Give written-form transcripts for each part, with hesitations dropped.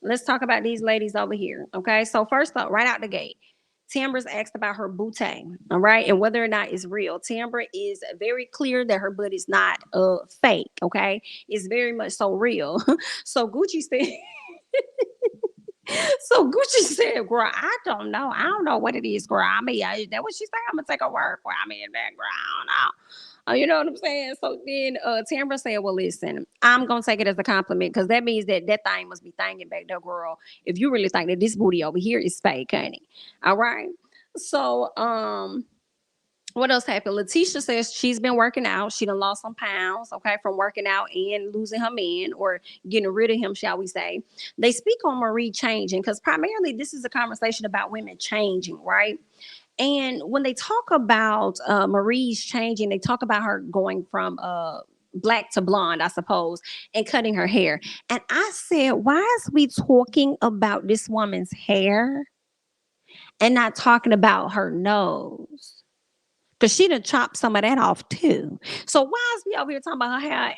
let's talk about these ladies over here. Okay. So first up, right out the gate, Tambra's asked about her booty, all right, and whether or not it's real. Tambra is very clear that her butt is not fake, okay? It's very much so real. So Gucci said, so Gucci said, girl, I don't know. I don't know what it is, girl. I mean, that what she said. I'm gonna take a word for it. I mean, background. I don't know. You know what I'm saying? So then Tambra said, well, listen, I'm going to take it as a compliment because that means that that thing must be thinking back there, girl. If you really think that this booty over here is fake, honey. All right. So, what else happened? Letitia says she's been working out. She done lost some pounds, okay, from working out and losing her man or getting rid of him, shall we say. They speak on Marie changing because primarily this is a conversation about women changing, right? And when they talk about Marie's changing, they talk about her going from black to blonde, I suppose, and cutting her hair. And I said, why is we talking about this woman's hair and not talking about her nose? Because she done chopped some of that off too. So why is we over here talking about her hair?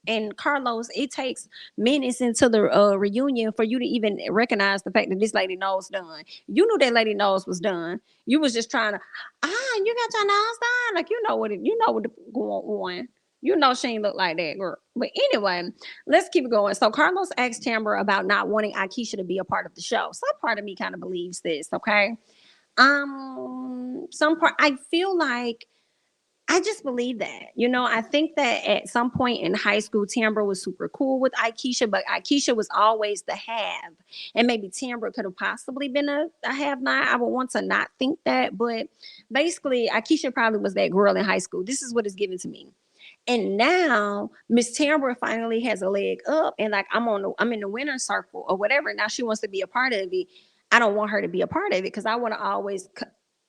And Carlos, it takes minutes into the reunion for you to even recognize the fact that this lady nose done. You knew that lady nose was done. You was just trying to, you got your nose done, like you know what going on. You know she ain't look like that girl. But anyway, let's keep it going. So Carlos asked Tamara about not wanting Aikisha to be a part of the show. Some part of me kind of believes this, okay? Some part I feel like I just believe that. You know, I think that at some point in high school, Tambra was super cool with Aikisha, but Aikisha was always the have. And maybe Tambra could have possibly been a have not. I would want to not think that. But basically, Aikisha probably was that girl in high school. This is what is given to me. And now Miss Tambra finally has a leg up, and like I'm in the winner circle or whatever. Now she wants to be a part of it. I don't want her to be a part of it because I want to always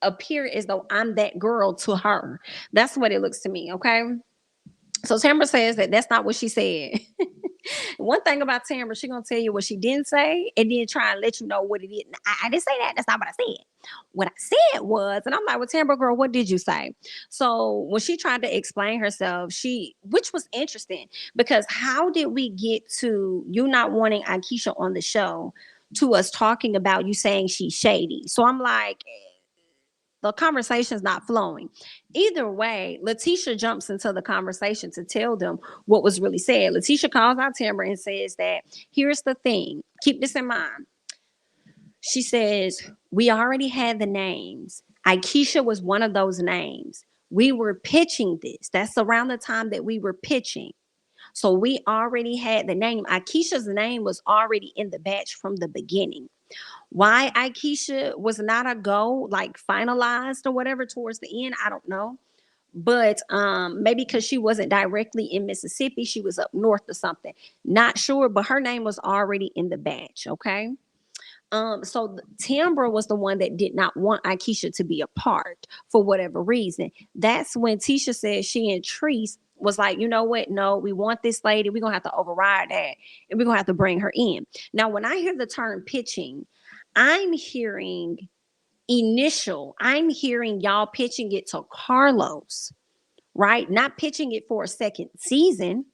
appear as though I'm that girl to her. That's what it looks to me. Okay. So Tambra says that that's not what she said. One thing about Tambra, she gonna tell you what she didn't say, and then try and let you know what it is. I didn't say that. That's not what I said. What I said was, and I'm like, well, Tambra, girl, what did you say? So when she tried to explain herself, which was interesting because how did we get to you not wanting Aikisha on the show to us talking about you saying she's shady? So I'm like, the conversation's not flowing. Either way, Letitia jumps into the conversation to tell them what was really said. Letitia calls out Timber and says that here's the thing. Keep this in mind. She says, we already had the names. Aikisha was one of those names. We were pitching this. That's around the time that we were pitching. So we already had the name. Aikisha's name was already in the batch from the beginning. Why Aikisha was not a go, like finalized or whatever towards the end, I don't know. But maybe because she wasn't directly in Mississippi, she was up north or something. Not sure, but her name was already in the batch, okay? So Tambra was the one that did not want Aikisha to be a part for whatever reason. That's when Tisha said she and Treese was like, you know what? No, we want this lady. We're gonna have to override that, and we're gonna have to bring her in. Now, when I hear the term pitching, I'm hearing I'm hearing y'all pitching it to Carlos, right? Not pitching it for a second season.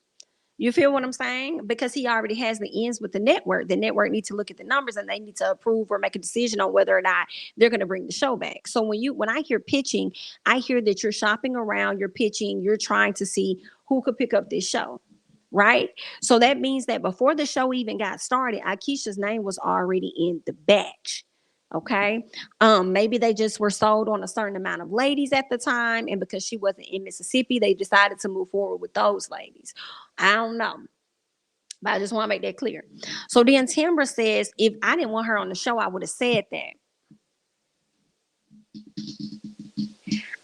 You feel what I'm saying? Because he already has the ends with the network. The network needs to look at the numbers and they need to approve or make a decision on whether or not they're going to bring the show back. So when I hear pitching, I hear that you're shopping around, you're pitching, you're trying to see who could pick up this show. Right. So that means that before the show even got started, Aikisha's name was already in the batch. Okay. Maybe they just were sold on a certain amount of ladies at the time. And because she wasn't in Mississippi, they decided to move forward with those ladies. I don't know. But I just want to make that clear. So then Tambra says, if I didn't want her on the show, I would have said that.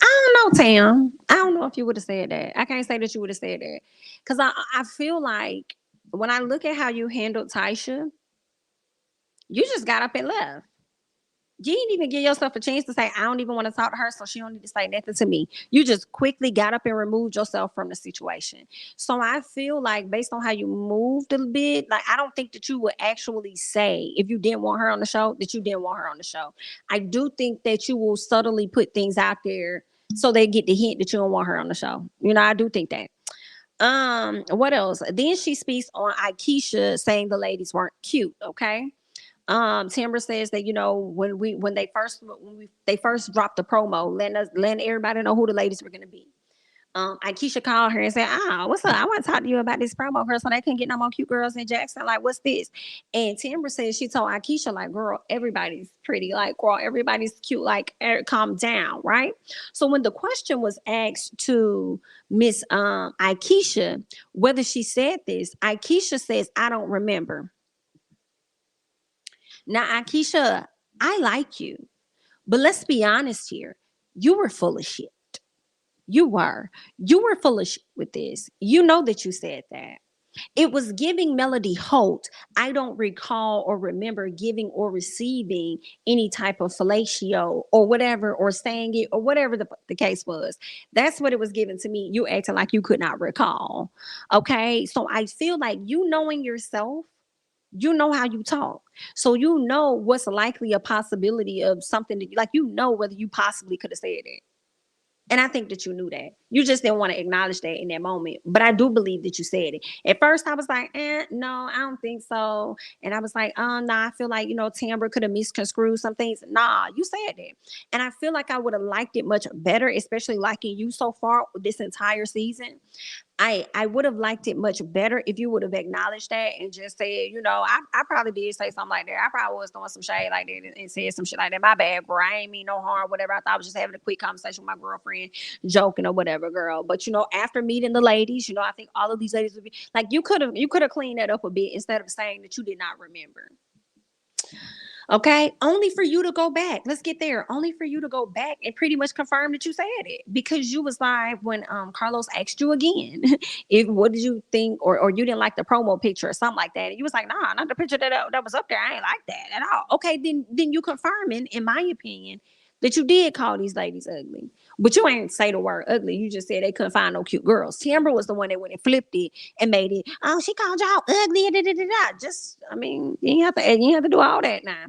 I don't know, Tam. I don't know if you would have said that. I can't say that you would have said that. Because I feel like when I look at how you handled Taisha, you just got up and left. You didn't even give yourself a chance to say, I don't even want to talk to her, so she don't need to say nothing to me. You just quickly got up and removed yourself from the situation. So I feel like based on how you moved a bit, like I don't think that you would actually say if you didn't want her on the show, that you didn't want her on the show. I do think that you will subtly put things out there so they get the hint that you don't want her on the show. You know, I do think that. What else? Then she speaks on Aikisha saying the ladies weren't cute. Okay. Timber says that, they first dropped the promo, letting everybody know who the ladies were gonna be. Aikisha called her and said, what's up? I want to talk to you about this promo, girl. So they couldn't get no more cute girls in Jackson. Like, what's this? And Timber says she told Aikisha, like, girl, everybody's pretty. Like, girl, everybody's cute. Like, calm down, right? So when the question was asked to Miss Aikisha whether she said this, Aikisha says, I don't remember. Now, Aikisha, I like you, but let's be honest here. You were full of shit. You were. You were full of shit with this. You know that you said that. It was giving Melody Holt. I don't recall or remember giving or receiving any type of fellatio or whatever, or saying it, or whatever the case was. That's what it was given to me. You acting like you could not recall. Okay. So I feel like, knowing yourself, you know how you talk. So you know what's likely a possibility of something that whether you possibly could have said it. And I think that you knew that. You just didn't want to acknowledge that in that moment. But I do believe that you said it. At first, I was like, no, I don't think so. And I was like, nah, I feel like, Timber could have misconstrued some things. Nah, you said it. And I feel like I would have liked it much better, especially liking you so far this entire season. I would have liked it much better if you would have acknowledged that and just said, I probably did say something like that. I probably was throwing some shade like that and said some shit like that. My bad, girl. I ain't mean no harm, whatever. I thought I was just having a quick conversation with my girlfriend, joking or whatever, girl. But after meeting the ladies, I think all of these ladies would be like, you could have cleaned that up a bit instead of saying that you did not remember. Okay, only for you to go back. Let's get there. Only for you to go back and pretty much confirm that you said it, because you was live when Carlos asked you again, if what did you think, or you didn't like the promo picture or something like that. And you was like, nah, not the picture that was up there. I ain't like that at all. Okay, then you confirming, in my opinion, that you did call these ladies ugly. But you ain't say the word ugly. You just said they couldn't find no cute girls. Timber was the one that went and flipped it and made it, oh, she called y'all ugly. Da, da, da, da. Just, I mean, you ain't have to do all that now.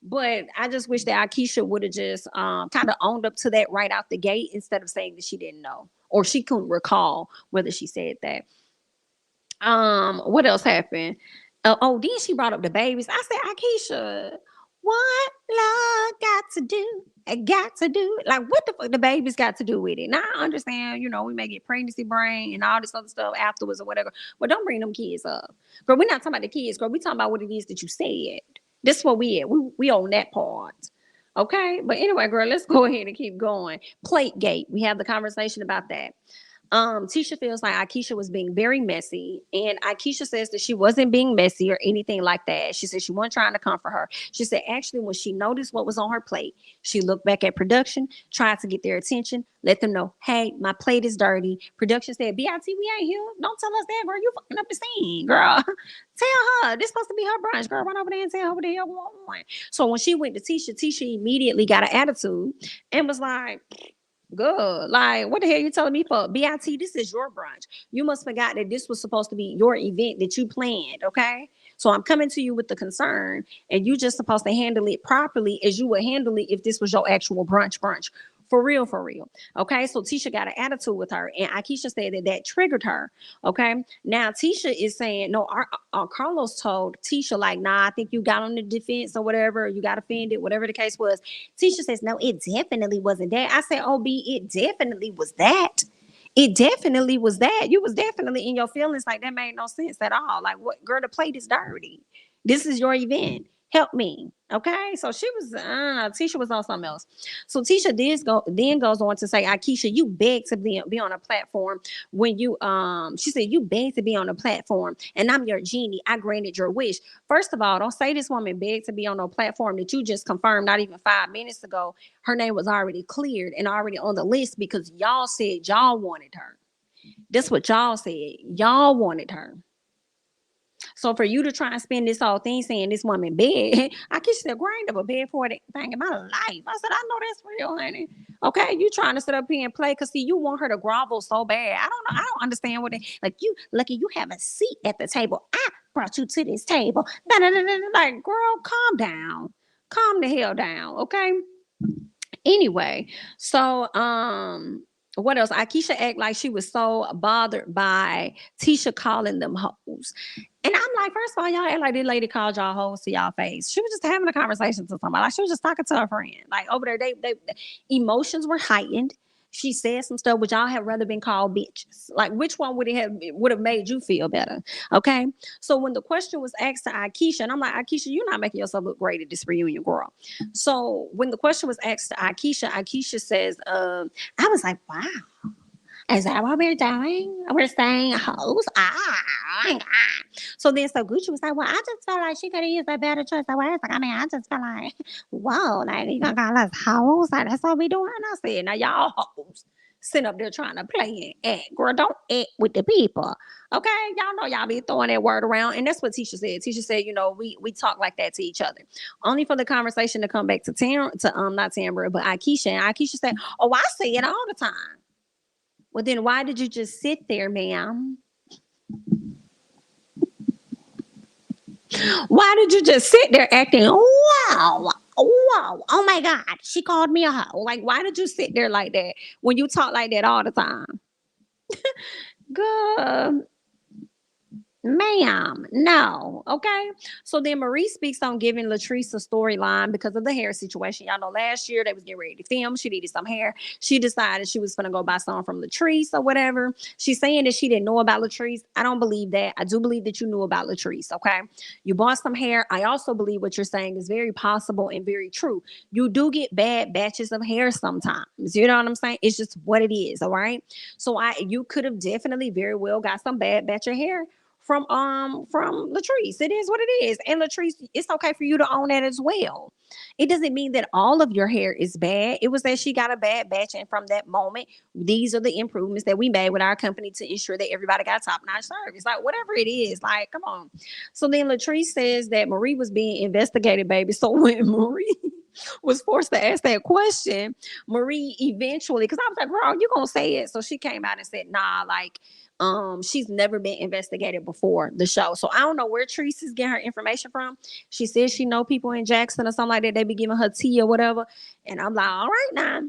But I just wish that Aikisha would have just kind of owned up to that right out the gate, instead of saying that she didn't know or she couldn't recall whether she said that. What else happened? Then she brought up the babies. I said, Aikisha, what love got to do? It got to do it. Like, what the fuck the babies got to do with it? Now I understand, we may get pregnancy brain and all this other stuff afterwards or whatever, but don't bring them kids up. Girl, we're not talking about the kids, girl. We talking about what it is that you said. This is what we at. We own that part. Okay. But anyway, girl, let's go ahead and keep going. Plategate. We have the conversation about that. Tisha feels like Aikisha was being very messy, and Aikisha says that she wasn't being messy or anything like that. She said she wasn't trying to comfort her. She said actually, when she noticed what was on her plate, she looked back at production, tried to get their attention, let them know, hey, my plate is dirty. Production said, BIT, we ain't here. Don't tell us that, girl. You fucking up the scene, girl. Tell her this supposed to be her brunch, girl. Run over there and tell her what the hell we want. So when she went to Tisha immediately got an attitude and was like, good. Like, what the hell you telling me for? BIT, this is your brunch. You must forgot that this was supposed to be your event that you planned, okay? So I'm coming to you with the concern, and you just supposed to handle it properly as you would handle it if this was your actual brunch. For real, for real. Okay, so Tisha got an attitude with her, and Aikisha said that triggered her. Okay, now Tisha is saying, no, Carlos told Tisha, like, nah, I think you got on the defense or whatever, you got offended, whatever the case was. Tisha says, no, it definitely wasn't that. I said, OB, it definitely was that. It definitely was that. You was definitely in your feelings. Like, that made no sense at all. Like, what, girl, the plate is dirty. This is your event. Help me. Okay. So she was, Tisha was on something else. So Tisha then goes on to say, Aikisha, you begged to be on a platform when she said, you begged to be on a platform and I'm your genie. I granted your wish. First of all, don't say this woman begged to be on a platform that you just confirmed not even 5 minutes ago. Her name was already cleared and already on the list because y'all said y'all wanted her. That's what y'all said. Y'all wanted her. So for you to try and spend this whole thing saying this woman bad, I guess said, girl, I ain't never bed for that thing in my life. I said, I know that's real, honey. Okay, you trying to sit up here and play because see, you want her to grovel so bad. I don't know. I don't understand what like you lucky you have a seat at the table. I brought you to this table. Like, girl, calm down. Calm the hell down. Okay. Anyway, so What else? Akeisha act like she was so bothered by Tisha calling them hoes. And I'm like, first of all, y'all act like this lady called y'all hoes to y'all face. She was just having a conversation to somebody. Like she was just talking to her friend. Like over there, they emotions were heightened. She said some stuff which y'all have rather been called bitches. Like which one would have made you feel better? Okay. So when the question was asked to Akeisha, and I'm like, Akeisha, you're not making yourself look great at this reunion, girl. So when the question was asked to Akeisha, Akeisha says, I was like, wow. Is that what we're doing? We're saying hoes? So then, so Gucci was like, well, I just felt like she could have used a better choice of words. Like, I mean, I just felt like, whoa, like, you gonna call us hoes? Like, that's what we doing? I said, now y'all hoes sitting up there trying to play and act. Girl, don't act with the people. Okay? Y'all know y'all be throwing that word around. And that's what Tisha said. Tisha said, we talk like that to each other. Only for the conversation to come back to not Tamara, but Akeisha. And Akeisha said, oh, I say it all the time. Well, then why did you just sit there, ma'am? Why did you just sit there acting, wow, wow, oh my God, she called me a hoe? Like, why did you sit there like that when you talk like that all the time? Good. Ma'am, no. Okay. So then Marie speaks on giving Latrice a storyline because of the hair situation. Y'all know last year they was getting ready to film. She needed some hair. She decided she was gonna go buy some from Latrice or whatever. She's saying that she didn't know about Latrice. I don't believe that. I do believe that you knew about Latrice. Okay. You bought some hair. I also believe what you're saying is very possible and very true. You do get bad batches of hair sometimes. You know what I'm saying? It's just what it is. All right. So you could have definitely very well got some bad batch of hair from Latrice. It is what it is. And Latrice, it's okay for you to own that as well. It doesn't mean that all of your hair is bad. It was that she got a bad batch, and from that moment, these are the improvements that we made with our company to ensure that everybody got top-notch service. Like whatever it is, like come on. So then Latrice says that Marie was being investigated, baby. So when Marie was forced to ask that question, Marie eventually, because I was like, girl, you gonna say it. So she came out and said, nah, like she's never been investigated before the show. So I don't know where Treese is getting her information from. She says she know people in Jackson or something like that. They be giving her tea or whatever. And I'm like, all right now,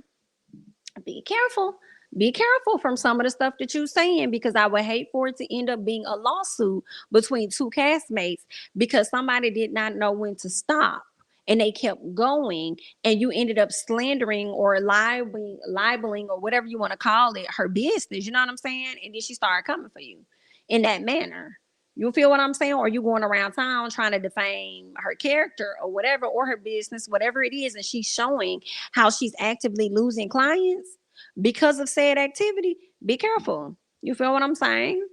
be careful. Be careful from some of the stuff that you're saying, because I would hate for it to end up being a lawsuit between two castmates because somebody did not know when to stop and they kept going, and you ended up slandering or libeling or whatever you want to call it, her business. You know what I'm saying? And then she started coming for you in that manner. You feel what I'm saying? Or you going around town trying to defame her character or whatever, or her business, whatever it is, and she's showing how she's actively losing clients because of said activity. Be careful. You feel what I'm saying?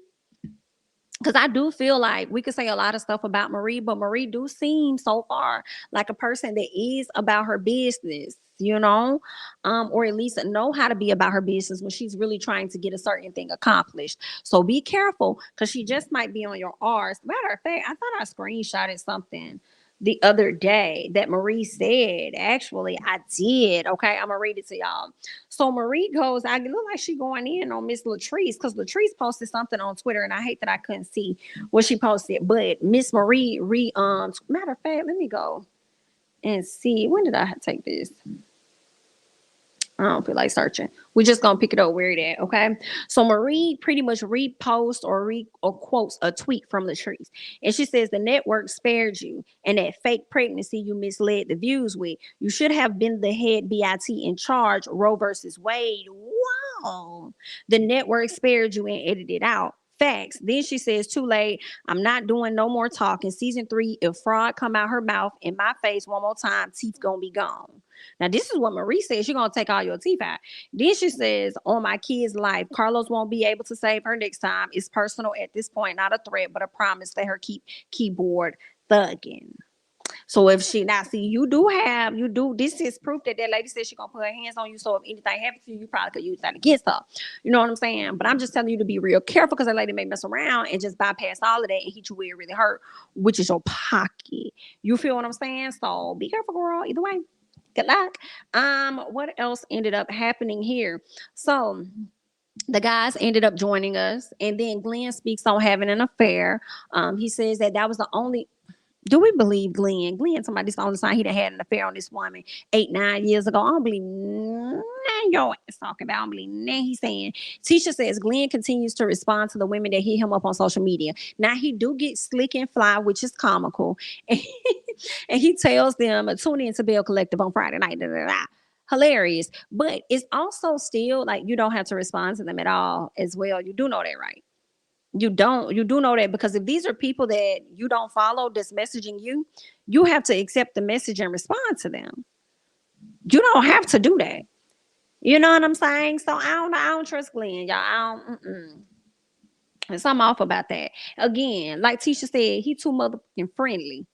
Because I do feel like we could say a lot of stuff about Marie, but Marie do seem so far like a person that is about her business, or at least know how to be about her business when she's really trying to get a certain thing accomplished. So be careful, because she just might be on your R's. Matter of fact, I thought I screenshotted something the other day that Marie said. Actually, I did. Okay, I'm gonna read it to y'all. So Marie goes, I look like she going in on Miss Latrice, because Latrice posted something on Twitter, and I hate that I couldn't see what she posted. But Miss Marie matter of fact, let me go and see. When did I take this? I don't feel like searching. We're just gonna pick it up where it at, okay? So Marie pretty much reposts or quotes a tweet from Latrice, and she says the network spared you, and that fake pregnancy you misled the views with. You should have been the head bit in charge. Roe versus Wade. Wow, the network spared you and edited out. Facts. Then she says, too late. I'm not doing no more talking. Season 3, if fraud come out her mouth in my face one more time, teeth gonna be gone. Now, this is what Marie says. She's going to take all your teeth out. Then she says, on my kid's life, Carlos won't be able to save her next time. It's personal at this point, not a threat, but a promise. Let her keep keyboard thugging. So if she now see this is proof that lady said she's gonna put her hands on you. So if anything happens to you, you probably could use that against her. You know what I'm saying? But I'm just telling you to be real careful, because that lady may mess around and just bypass all of that and hit you where it really hurt, which is your pocket. You feel what I'm saying? So be careful, girl. Either way. Good luck. What else ended up happening here? So the guys ended up joining us, and then Glenn speaks on having an affair. He says that was the only. Do we believe Glenn? Glenn, somebody's the only time he had an affair on this woman 8-9 years ago. I don't believe man, your ass talking about? I don't believe nothing he's saying. Tisha says Glenn continues to respond to the women that hit him up on social media. Now he do get slick and fly, which is comical. And he tells them tune in to Belle Collective on Friday night. Da, da, da. Hilarious. But it's also still like you don't have to respond to them at all as well. You do know that, right? You do know that, because if these are people that you don't follow that's messaging you, you have to accept the message and respond to them. You don't have to do that. You know what I'm saying? So I don't trust Glenn, y'all. I don't. And so I'm off about that. Again, like Tisha said, he too motherfucking friendly.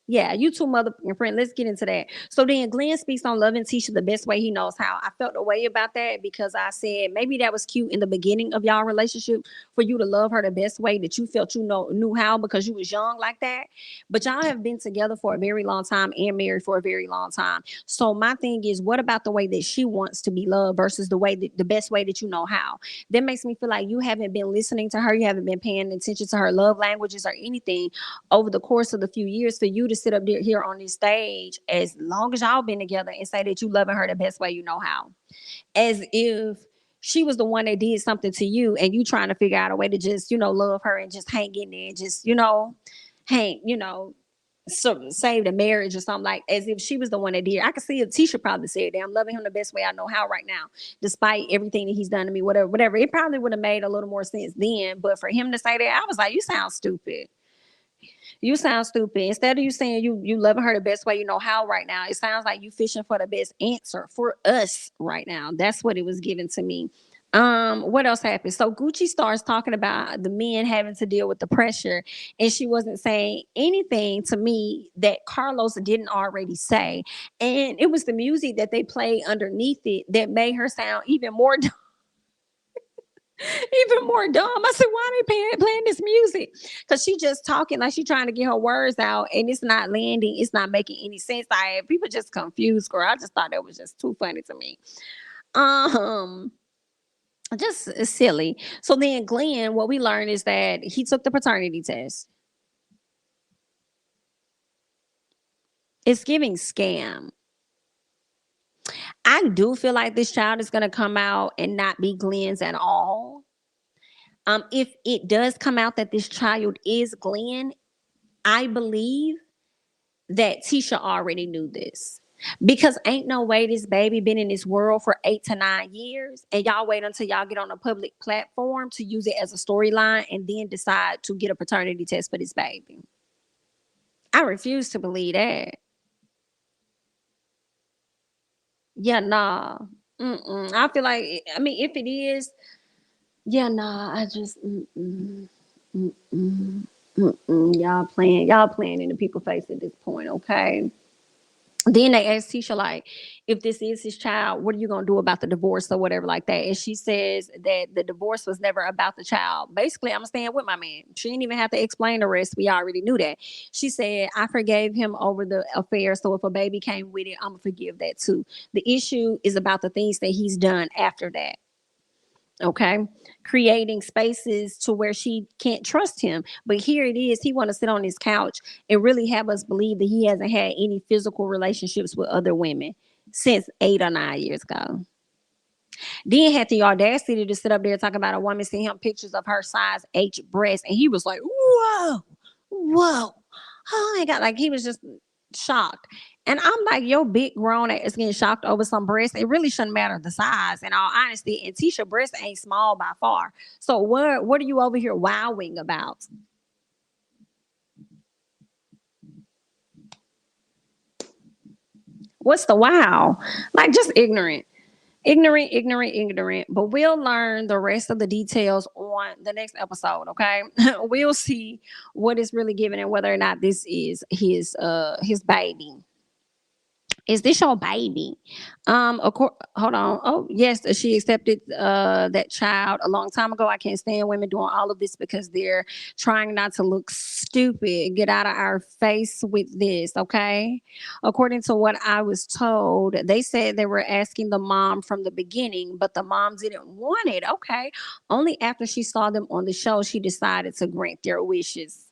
Yeah, you two motherfucking friend. Let's get into that. So then Glenn speaks on loving Tisha the best way he knows how. I felt a way about that because I said maybe that was cute in the beginning of y'all relationship for you to love her the best way that you felt you knew how because you was young like that. But y'all have been together for a very long time and married for a very long time. So my thing is, what about the way that she wants to be loved versus the best way that you know how? That makes me feel like you haven't been listening to her. You haven't been paying attention to her love languages or anything over the course of the few years for you to sit up there here on this stage as long as y'all been together and say that you loving her the best way you know how, as if she was the one that did something to you and you trying to figure out a way to just love her and just hang in there and just hang save the marriage or something, like as if she was the one that did. I could see if Tisha probably said that I'm loving him the best way I know how right now, despite everything that he's done to me, whatever. It probably would have made a little more sense then, but for him to say that, I was like, you sound stupid. You sound stupid. Instead of you saying you loving her the best way you know how right now, it sounds like you fishing for the best answer for us right now. That's what it was given to me. What else happened? So Gucci starts talking about the men having to deal with the pressure, and she wasn't saying anything to me that Carlos didn't already say. And it was the music that they played underneath it that made her sound even more even more dumb. I said, why are they playing this music? Because she just talking like she trying to get her words out and it's not landing. It's not making any sense. People just confused, girl. I just thought that was just too funny to me. Um, just silly. So then Glenn, what we learned is that he took the paternity test. It's giving scam. I do feel like this child is going to come out and not be Glenn's at all. If it does come out that this child is Glenn, I believe that Tisha already knew this. Because ain't no way this baby been in this world for 8 to 9 years, and y'all wait until y'all get on a public platform to use it as a storyline and then decide to get a paternity test for this baby. I refuse to believe that. Yeah, nah. I feel like, I mean, if it is, yeah, nah. I just, y'all playing in the people face at this point, okay? Then they asked Tisha, like, if this is his child, what are you gonna do about the divorce or whatever like that? And she says that the divorce was never about the child. Basically, I'm staying with my man. She didn't even have to explain the rest. We already knew that. She said, I forgave him over the affair. So if a baby came with it, I'm gonna forgive that too. The issue is about the things that he's done after that. Okay, creating spaces to where she can't trust him, but here it is, he want to sit on his couch and really have us believe that he hasn't had any physical relationships with other women since 8 or 9 years ago. Then had the audacity to sit up there talking about a woman seeing him pictures of her size H breast, and he was like, whoa, whoa, oh my god, like he was just shocked. And I'm like, yo, big grown ass getting shocked over some breast. It really shouldn't matter the size, in all honesty. And Tisha breast ain't small by far. So what are you over here wowing about? What's the wow? Like just ignorant. Ignorant. But we'll learn the rest of the details on the next episode. Okay, we'll see what is really given and whether or not this is his baby. Is this your baby? Hold on. Oh, yes, she accepted that child a long time ago. I can't stand women doing all of this because they're trying not to look stupid. Get out of our face with this, okay? According to what I was told, they said they were asking the mom from the beginning, but the mom didn't want it. Okay. Only after she saw them on the show, she decided to grant their wishes.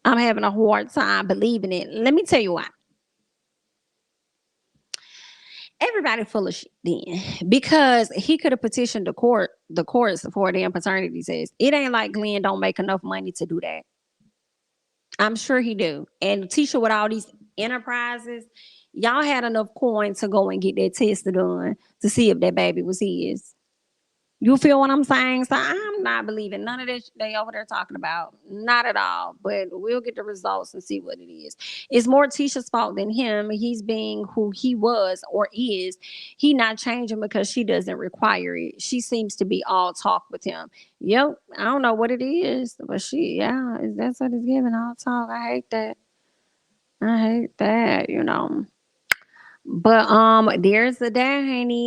I'm having a hard time believing it. Let me tell you why. everybody full of shit then, because he could have petitioned the courts for a damn paternity test. It ain't like Glenn don't make enough money to do that. I'm sure he do. And Tisha with all these enterprises, y'all had enough coin to go and get that test done to see if that baby was his. You feel what I'm saying? So I'm not believing none of that they over there talking about. Not at all. But we'll get the results and see what it is. It's more Tisha's fault than him. He's being who he was or is. He not changing because she doesn't require it. She seems to be all talk with him. Yep. I don't know what it is, but that's what it's giving, all talk. I hate that. I hate that. But there's the Danny.